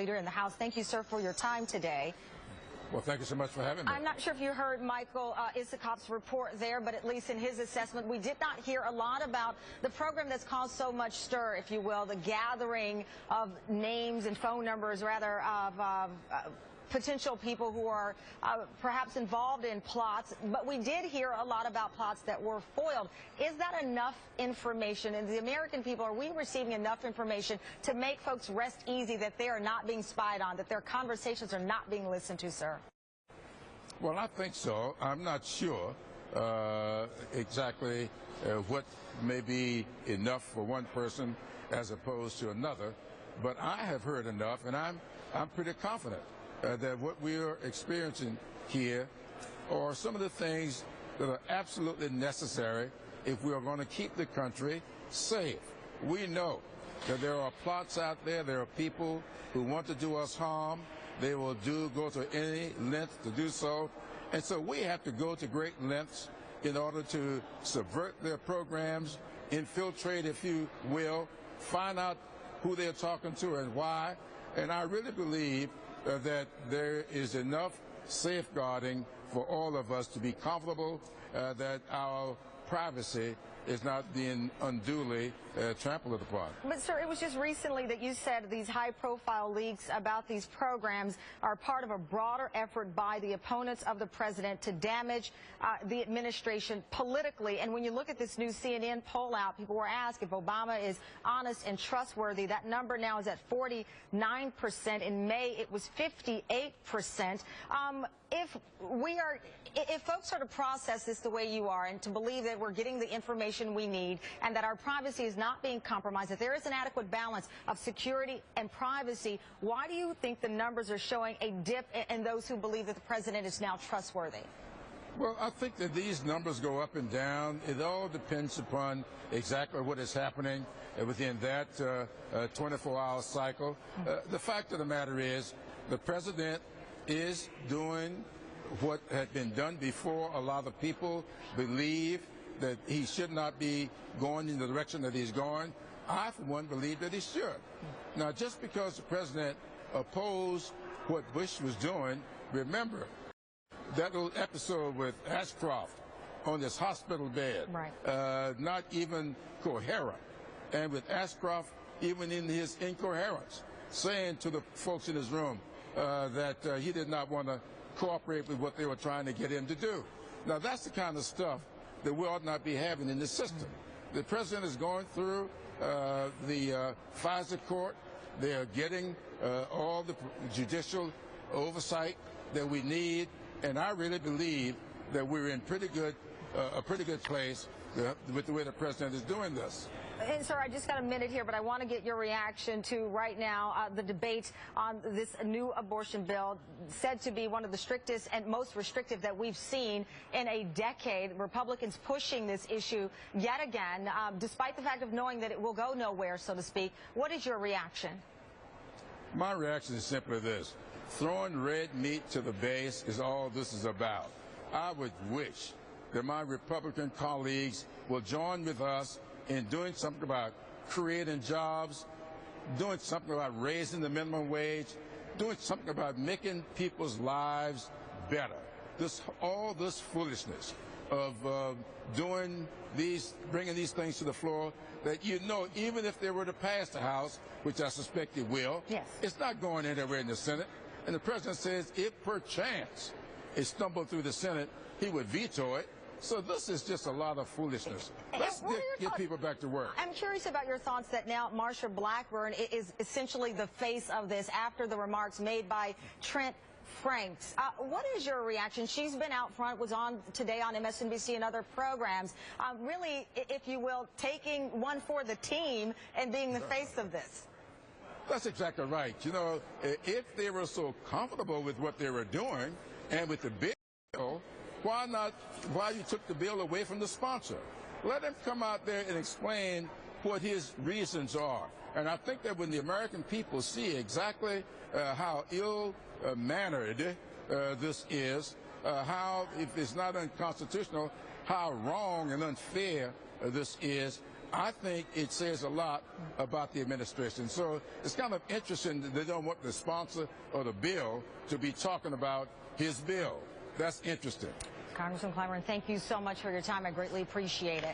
Leader in the House. Thank you, sir, for your time today. Well, thank you so much for having me. I'm not sure if you heard Michael Isikoff's report there, but at least in his assessment, we did not hear a lot about the program that's caused so much stir, if you will, the gathering of names and phone numbers, rather, of potential people who are perhaps involved in plots, but we did hear a lot about plots that were foiled. Is that enough information? And the American people, are we receiving enough information to make folks rest easy that they are not being spied on, that their conversations are not being listened to, sir? Well, I think so. I'm not sure exactly what may be enough for one person as opposed to another, but I have heard enough, and I'm pretty confident that what we are experiencing here are some of the things that are absolutely necessary if we are going to keep the country safe. We know that there are plots out there. There are people who want to do us harm. They will go to any length to do so. And so we have to go to great lengths in order to subvert their programs, infiltrate, if you will, find out who they're talking to and why. And I really believe that there is enough safeguarding for all of us to be comfortable that our privacy is not being unduly trampled upon. But, sir, it was just recently that you said these high-profile leaks about these programs are part of a broader effort by the opponents of the president to damage the administration politically. And when you look at this new CNN poll out, people were asked if Obama is honest and trustworthy. That number now is at 49%. In May, it was 58%. If folks are to process this the way you are and to believe that we're getting the information we need and that our privacy is not being compromised, that there is an adequate balance of security and privacy, why do you think the numbers are showing a dip in those who believe that the president is now trustworthy? Well, I think that these numbers go up and down. It all depends upon exactly what is happening within that 24-hour cycle. The fact of the matter is the president is doing what had been done before. A lot of people believe that he should not be going in the direction that he's going. I, for one, believe that he should. Now, just because the president opposed what Bush was doing, remember that little episode with Ashcroft on this hospital bed, right. Not even coherent. And with Ashcroft, even in his incoherence, saying to the folks in his room that he did not want to cooperate with what they were trying to get him to do. Now, that's the kind of stuff that we ought not be having in the system. The president is going through the FISA court. They are getting all the judicial oversight that we need, and I really believe that we're in a pretty good place with the way the president is doing this. And, sir, I just got a minute here, but I want to get your reaction to right now the debate on this new abortion bill, said to be one of the strictest and most restrictive that we've seen in a decade. Republicans pushing this issue yet again, despite the fact of knowing that it will go nowhere, so to speak. What is your reaction? My reaction is simply this. Throwing red meat to the base is all this is about. I would wish that my Republican colleagues will join with us in doing something about creating jobs, doing something about raising the minimum wage, doing something about making people's lives better. All this foolishness of bringing these things to the floor that even if they were to pass the House, which I suspect it will, yes, it's not going anywhere in the Senate. And the president says if perchance it stumbled through the Senate, he would veto it. So this is just a lot of foolishness. Let's get people back to work. I'm curious about your thoughts that now Marsha Blackburn is essentially the face of this after the remarks made by Trent Franks. What is your reaction? She's been out front, was on today on MSNBC and other programs, really, if you will, taking one for the team and being the face of this. That's exactly right. You know, if they were so comfortable with what they were doing and with the bill, why you took the bill away from the sponsor? Let him come out there and explain what his reasons are. And I think that when the American people see exactly how ill-mannered this is, how, if it's not unconstitutional, how wrong and unfair this is, I think it says a lot about the administration. So it's kind of interesting that they don't want the sponsor or the bill to be talking about his bill. That's interesting. Congressman Clyburn, thank you so much for your time. I greatly appreciate it.